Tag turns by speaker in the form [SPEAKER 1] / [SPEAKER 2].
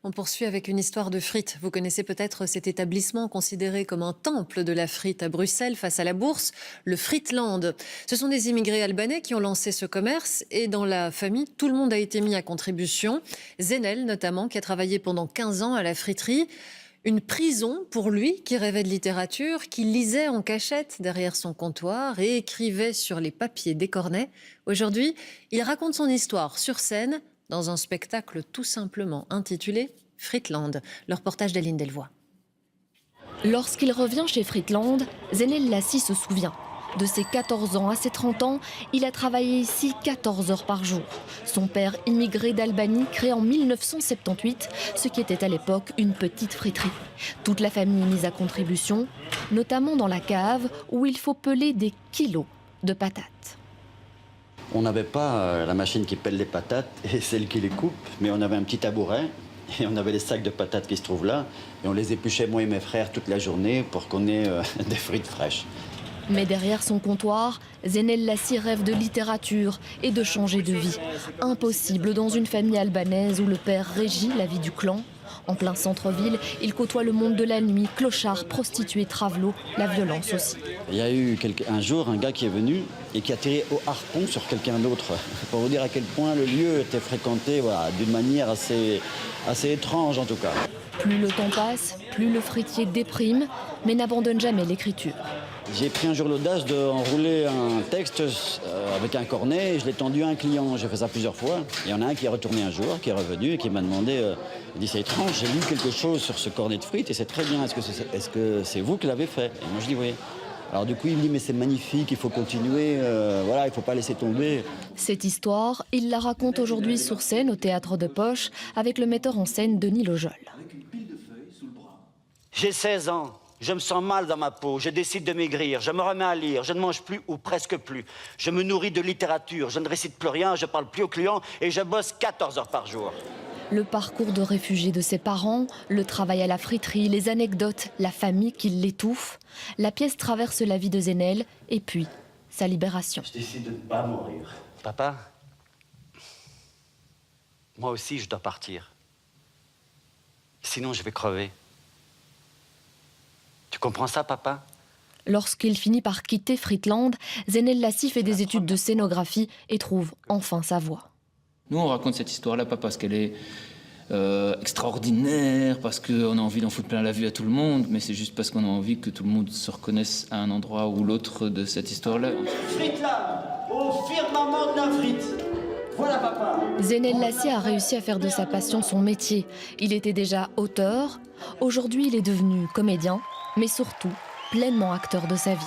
[SPEAKER 1] On poursuit avec une histoire de frites. Vous connaissez peut-être cet établissement considéré comme un temple de la frite à Bruxelles face à la Bourse, le Frietland. Ce sont des immigrés albanais qui ont lancé ce commerce et dans la famille, tout le monde a été mis à contribution. Zenel notamment, qui a travaillé pendant 15 ans à la friterie. Une prison pour lui qui rêvait de littérature, qui lisait en cachette derrière son comptoir et écrivait sur les papiers des cornets. Aujourd'hui, il raconte son histoire sur scène dans un spectacle tout simplement intitulé Frietland. Le reportage d'Aline Delvoye.
[SPEAKER 2] Lorsqu'il revient chez Frietland, Zenel Lassi se souvient. De ses 14 ans à ses 30 ans, il a travaillé ici 14 heures par jour. Son père, immigré d'Albanie, crée en 1978 ce qui était à l'époque une petite friterie. Toute la famille est mise à contribution, notamment dans la cave où il faut peler des kilos de patates.
[SPEAKER 3] On n'avait pas la machine qui pèle les patates et celle qui les coupe, mais on avait un petit tabouret et on avait les sacs de patates qui se trouvent là. Et on les épluchait, moi et mes frères, toute la journée pour qu'on ait des frites fraîches.
[SPEAKER 2] Mais derrière son comptoir, Zenel Lassi rêve de littérature et de changer de vie. Impossible dans une famille albanaise où le père régit la vie du clan. En plein centre-ville, il côtoie le monde de la nuit, clochards, prostituées, travelots, la violence aussi.
[SPEAKER 3] Il y a eu un jour un gars qui est venu et qui a tiré au harpon sur quelqu'un d'autre. Pour vous dire à quel point le lieu était fréquenté d'une manière assez étrange en tout cas.
[SPEAKER 2] Plus le temps passe, plus le fritier déprime, mais n'abandonne jamais l'écriture.
[SPEAKER 3] J'ai pris un jour l'audace d'enrouler un texte avec un cornet et je l'ai tendu à un client. J'ai fait ça plusieurs fois. Il y en a un qui est retourné un jour, qui est revenu et qui m'a demandé, il dit c'est étrange, j'ai lu quelque chose sur ce cornet de frites et c'est très bien, est-ce que c'est vous qui l'avez fait? Et moi je dis oui. Alors du coup il me dit mais c'est magnifique, il faut continuer, voilà, il ne faut pas laisser tomber.
[SPEAKER 2] Cette histoire, il la raconte aujourd'hui sur scène au Théâtre de Poche avec le metteur en scène Denis Lojol.
[SPEAKER 3] J'ai 16 ans. Je me sens mal dans ma peau, je décide de maigrir, je me remets à lire, je ne mange plus ou presque plus. Je me nourris de littérature, je ne récite plus rien, je parle plus aux clients et je bosse 14 heures par jour.
[SPEAKER 2] Le parcours de réfugié de ses parents, le travail à la friterie, les anecdotes, la famille qui l'étouffe. La pièce traverse la vie de Zenel et puis sa libération.
[SPEAKER 3] Je décide de ne pas mourir. Papa, moi aussi je dois partir. Sinon je vais crever. Tu comprends ça, papa?
[SPEAKER 2] Lorsqu'il finit par quitter Frietland, Zenel Lassi fait des études de scénographie et trouve enfin sa voie.
[SPEAKER 4] Nous, on raconte cette histoire-là, pas parce qu'elle est extraordinaire, parce qu'on a envie d'en foutre plein la vue à tout le monde, mais c'est juste parce qu'on a envie que tout le monde se reconnaisse à un endroit ou l'autre de cette histoire-là.
[SPEAKER 5] Frietland, au firmament de la frite. Voilà, papa.
[SPEAKER 2] Zenel Lassi a réussi à faire de sa passion son métier. Il était déjà auteur. Aujourd'hui, il est devenu comédien, mais surtout pleinement acteur de sa vie.